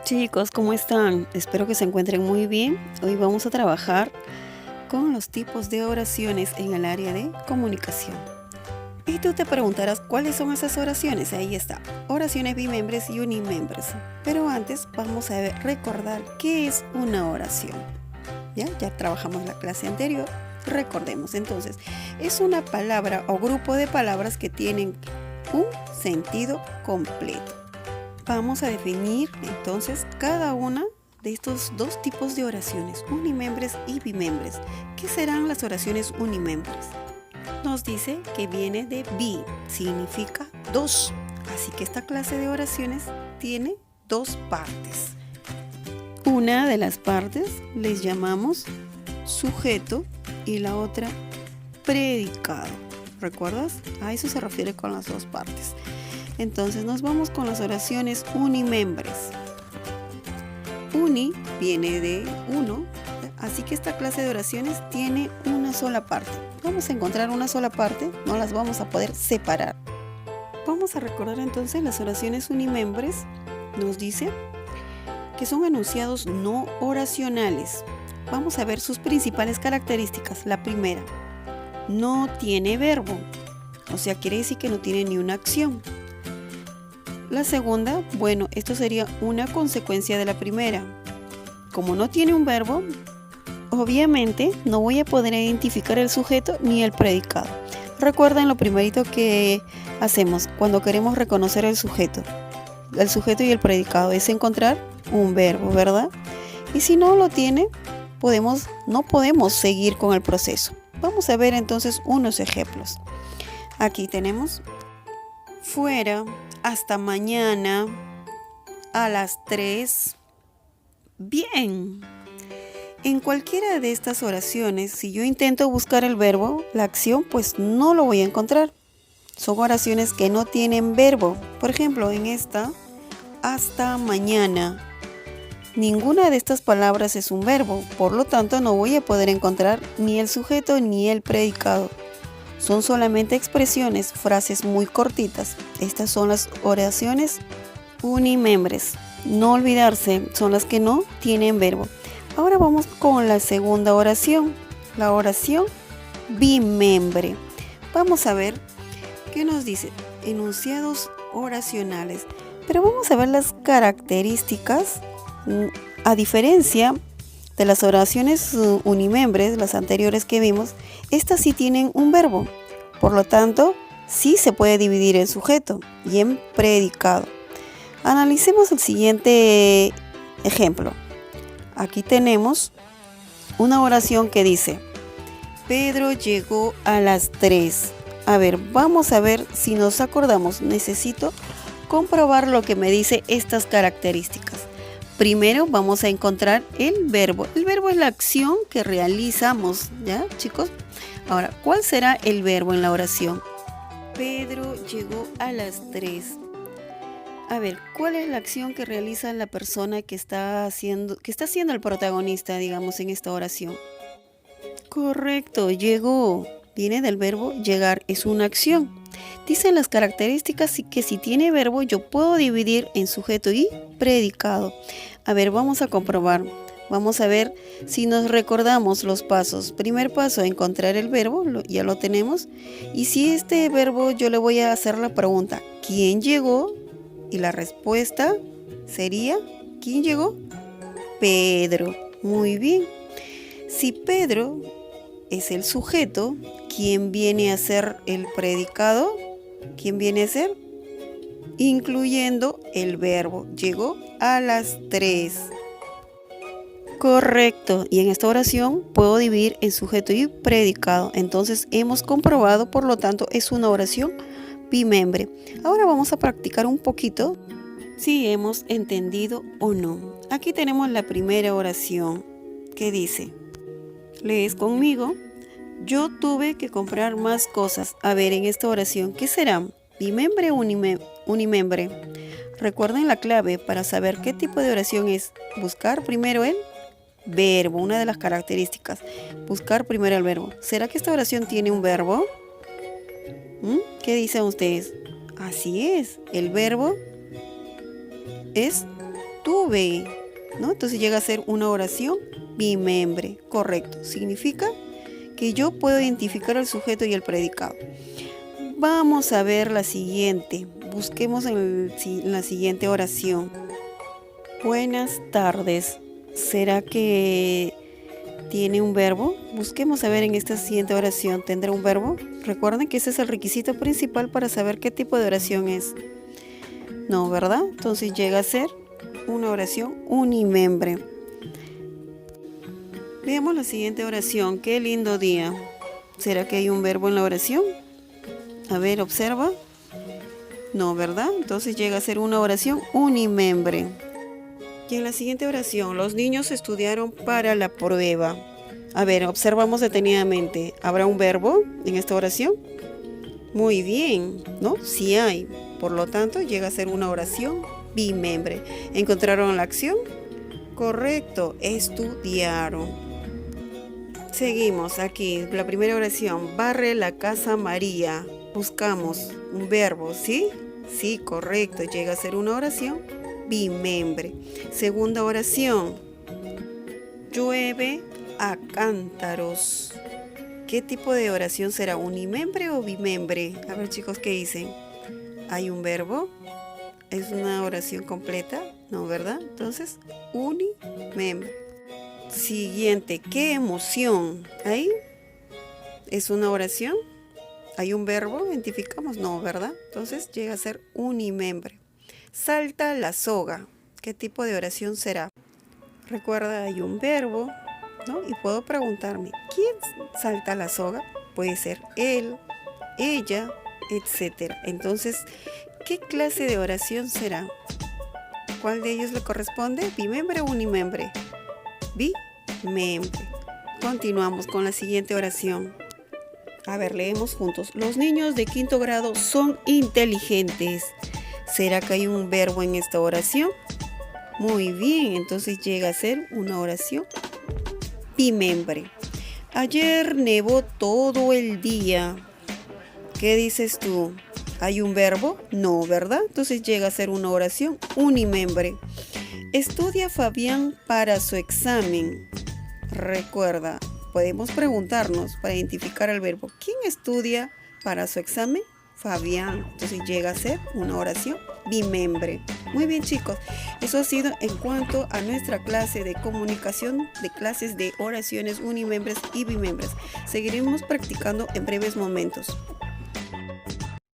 Chicos, ¿cómo están? Espero que se encuentren muy bien. Hoy vamos a trabajar con los tipos de oraciones en el área de comunicación. Y tú te preguntarás cuáles son esas oraciones. Ahí está, oraciones bimembres y unimembres. Pero antes vamos a recordar qué es una oración. Ya trabajamos la clase anterior. Recordemos entonces, es una palabra o grupo de palabras que tienen un sentido completo. Vamos a definir entonces cada una de estos dos tipos de oraciones, unimembres y bimembres. ¿Qué serán las oraciones unimembres? Nos dice que viene de bi, significa dos. Así que esta clase de oraciones tiene dos partes. Una de las partes les llamamos sujeto y la otra predicado. ¿Recuerdas? A eso se refiere con las dos partes. Entonces nos vamos con las oraciones unimembres. Uni viene de uno, así que esta clase de oraciones tiene una sola parte. Vamos a encontrar una sola parte, no las vamos a poder separar. Vamos a recordar entonces las oraciones unimembres. Nos dice que son enunciados no oracionales. Vamos a ver sus principales características. La primera, no tiene verbo, o sea, quiere decir que no tiene ni una acción. La segunda, bueno, esto sería una consecuencia de la primera. Como no tiene un verbo, obviamente no voy a poder identificar el sujeto ni el predicado. Recuerden lo primerito que hacemos cuando queremos reconocer el sujeto y el predicado es encontrar un verbo, ¿verdad? Y si no lo tiene, no podemos seguir con el proceso. Vamos a ver entonces unos ejemplos. Aquí tenemos fuera, hasta mañana, a las 3. Bien. En cualquiera de estas oraciones, si yo intento buscar el verbo, la acción, pues no lo voy a encontrar. Son oraciones que no tienen verbo. Por ejemplo, en esta, hasta mañana. Ninguna de estas palabras es un verbo, por lo tanto no voy a poder encontrar ni el sujeto ni el predicado. Son solamente expresiones, frases muy cortitas. Estas son las oraciones unimembres. No olvidarse, son las que no tienen verbo. Ahora vamos con la segunda oración, la oración bimembre. Vamos a ver qué nos dice. Enunciados oracionales. Pero vamos a ver las características. A diferencia de las oraciones unimembres, las anteriores que vimos, estas sí tienen un verbo. Por lo tanto, sí se puede dividir en sujeto y en predicado. Analicemos el siguiente ejemplo. Aquí tenemos una oración que dice: Pedro llegó a las 3. A ver, vamos a ver si nos acordamos. Necesito comprobar lo que me dice estas características. Primero vamos a encontrar el verbo. El verbo es la acción que realizamos, ¿ya, chicos? Ahora, ¿cuál será el verbo en la oración? Pedro llegó a las 3. A ver, ¿cuál es la acción que realiza la persona que está siendo el protagonista, digamos, en esta oración? Correcto, llegó. Viene del verbo llegar, es una acción. Dicen las características que si tiene verbo yo puedo dividir en sujeto y predicado. A ver, vamos a comprobar. Vamos a ver si nos recordamos los pasos. Primer paso, encontrar el verbo, ya lo tenemos. Y si este verbo yo le voy a hacer la pregunta, ¿quién llegó? Y la respuesta sería, ¿quién llegó? Pedro. Muy bien. Si Pedro es el sujeto, ¿quién viene a ser el predicado? ¿Quién viene a ser? Incluyendo el verbo. Llegó a las 3. Correcto. Y en esta oración puedo dividir en sujeto y predicado. Entonces hemos comprobado, por lo tanto, es una oración bimembre. Ahora vamos a practicar un poquito si hemos entendido o no. Aquí tenemos la primera oración que dice, lees conmigo: yo tuve que comprar más cosas. A ver, en esta oración, ¿qué será? ¿Bimembre o unimembre? Recuerden la clave para saber qué tipo de oración es. Buscar primero el verbo, una de las características. Buscar primero el verbo. ¿Será que esta oración tiene un verbo? ¿Qué dicen ustedes? Así es, el verbo es tuve, ¿no? Entonces llega a ser una oración bimembre, correcto. Significa que yo puedo identificar al sujeto y el predicado. Vamos a ver la siguiente. Busquemos en la siguiente oración. Buenas tardes. ¿Será que tiene un verbo? Busquemos a ver en esta siguiente oración. ¿Tendrá un verbo? Recuerden que ese es el requisito principal para saber qué tipo de oración es. No, ¿verdad? Entonces llega a ser una oración unimembre. Veamos la siguiente oración. Qué lindo día. ¿Será que hay un verbo en la oración? A ver, observa. No, ¿verdad? Entonces llega a ser una oración unimembre. Y en la siguiente oración, los niños estudiaron para la prueba. A ver, observamos detenidamente. ¿Habrá un verbo en esta oración? Muy bien, ¿no? Sí hay. Por lo tanto, llega a ser una oración bimembre. ¿Encontraron la acción? Correcto, estudiaron. Seguimos aquí. La primera oración, barre la casa María. Buscamos un verbo, ¿sí? Sí, correcto. Llega a ser una oración bimembre. Segunda oración, llueve a cántaros. ¿Qué tipo de oración será? ¿Unimembre o bimembre? A ver, chicos, ¿qué dicen? ¿Hay un verbo? ¿Es una oración completa? No, ¿verdad? Entonces, unimembre. Siguiente, qué emoción. ¿Ahí? ¿Es una oración? ¿Hay un verbo? ¿Identificamos? No, ¿verdad? Entonces llega a ser unimembre. Salta la soga. ¿Qué tipo de oración será? Recuerda, hay un verbo, ¿no? Y puedo preguntarme, ¿quién salta la soga? Puede ser él, ella, etc. Entonces, ¿qué clase de oración será? ¿Cuál de ellos le corresponde? ¿Bimembre o unimembre? Bimembre. Continuamos con la siguiente oración. A ver, leemos juntos. Los niños de 5º grado son inteligentes. ¿Será que hay un verbo en esta oración? Muy bien, entonces llega a ser una oración bimembre. Ayer nevó todo el día. ¿Qué dices tú? ¿Hay un verbo? No, ¿verdad? Entonces llega a ser una oración unimembre. Estudia Fabián para su examen. Recuerda, podemos preguntarnos para identificar el verbo. ¿Quién estudia para su examen? Fabián. Entonces llega a ser una oración bimembre. Muy bien, chicos. Eso ha sido en cuanto a nuestra clase de comunicación, de clases de oraciones unimembres y bimembres. Seguiremos practicando en breves momentos.